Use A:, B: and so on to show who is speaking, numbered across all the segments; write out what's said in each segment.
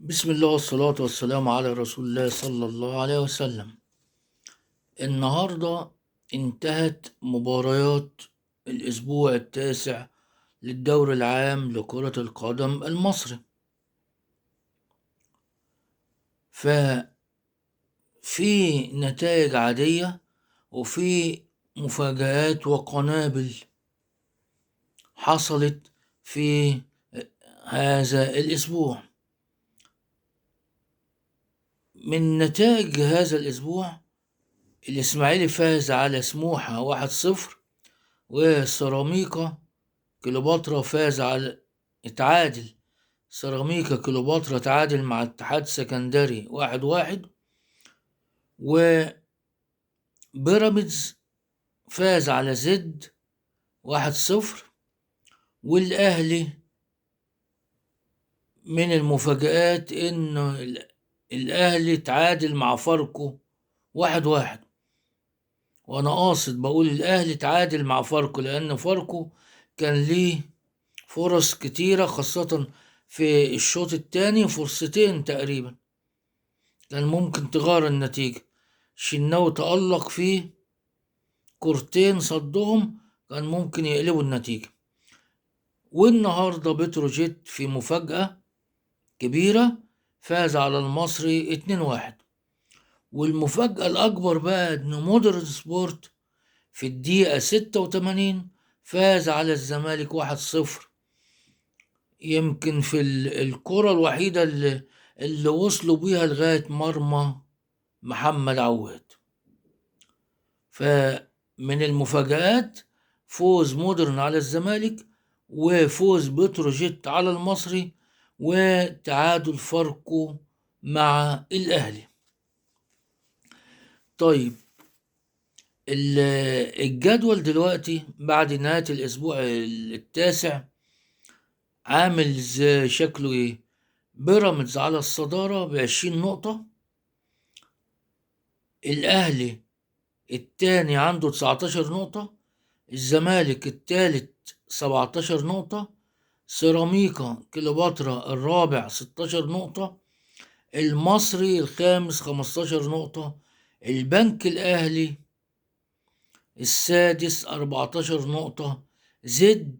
A: بسم الله والصلاة والسلام على رسول الله صلى الله عليه وسلم. النهاردة انتهت مباريات الأسبوع التاسع للدوري العام لكرة القدم المصري. ففي نتائج عادية وفي مفاجآت وقنابل حصلت في هذا الأسبوع. من نتائج هذا الأسبوع: الإسماعيلي فاز على سموحة 1-0، وسيراميكا كليوباترا اتعادل. سيراميكا كليوباترا تعادل مع اتحاد سكندري 1-1، وبيراميدز فاز على زد 1-0. والأهلي من المفاجآت إن الأهلي تعادل مع فاركو 1-1. وانا قاصد بقول الاهلي تعادل مع فاركو لان فاركو كان ليه فرص كتيرة، خاصة في الشوط التاني فرصتين تقريبا كان ممكن تغير النتيجة. شناوي تألق فيه كورتين صدهم كان ممكن يقلبوا النتيجة. والنهاردة بتروجيت في مفاجأة كبيرة فاز على المصري 2-1. والمفاجأة الأكبر بقى إن مودرن سبورت في الدقيقة 86 فاز على الزمالك 1-0. يمكن في الكرة الوحيدة اللي وصلوا بيها لغاية مرمى محمد عواد. فمن المفاجآت فوز مودرن على الزمالك، وفوز بتروجيت على المصري، وتعادل فاركو مع الأهلي. طيب، الجدول دلوقتي بعد نهاية الأسبوع التاسع عامل شكله إيه؟ بيراميدز على الصدارة ب20 نقطة، الأهلي التاني عنده 19 نقطة، الزمالك التالت 17 نقطة، سيراميكا كليوباترا الرابع 16 نقطة، المصري الخامس 15 نقطة، البنك الأهلي السادس 14 نقطة، زد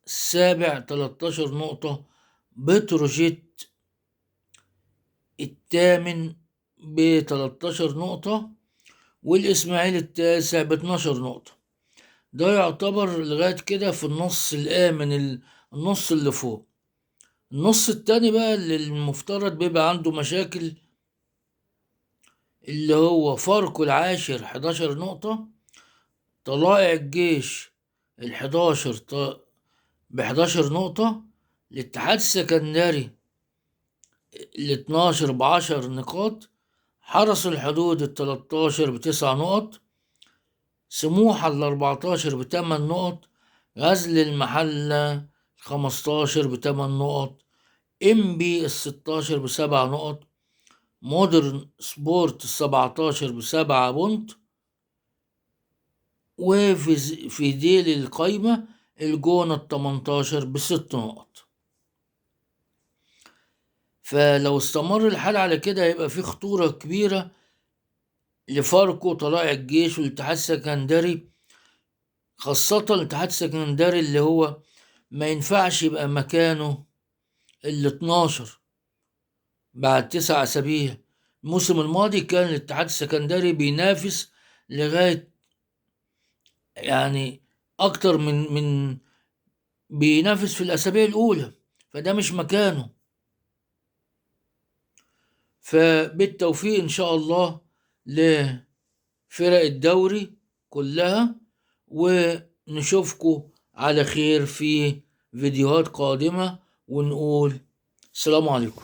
A: السابع 13 نقطة، بتروجيت الثامن ب13 نقطة، والإسماعيلي التاسع ب12 نقطة. ده يعتبر لغاية كده في النص الآمن، النص اللي فوق. النص التاني بقى اللي المفترض بيبقى عنده مشاكل، اللي هو فاركو العاشر 11 نقطة، طلائع الجيش ال11 ب11 نقطة، الاتحاد السكندري ال12 ب10 نقاط، حرس الحدود ال13 ب9 نقط، سموحة ال14 ب8 نقط، غزل المحلة 15 ب8 نقط، انبي ال16 ب7 نقط، مودرن سبورت ال17 ب7 بونت. وفي ديل القايمة الجونة ال18 ب6 نقط. فلو استمر الحال على كده هيبقى في خطورة كبيرة لفاركو وطلائع الجيش والاتحاد السكندري، خاصة الاتحاد السكندري اللي هو ما ينفعش يبقى مكانه ال12 بعد 9 أسابيع. الموسم الماضي كان الاتحاد السكندري بينافس لغاية يعني أكتر من بينافس في الأسابيع الأولى، فده مش مكانه. فبالتوفيق إن شاء الله لفرق الدوري كلها، ونشوفكم على خير في فيديوهات قادمة، ونقول السلام عليكم.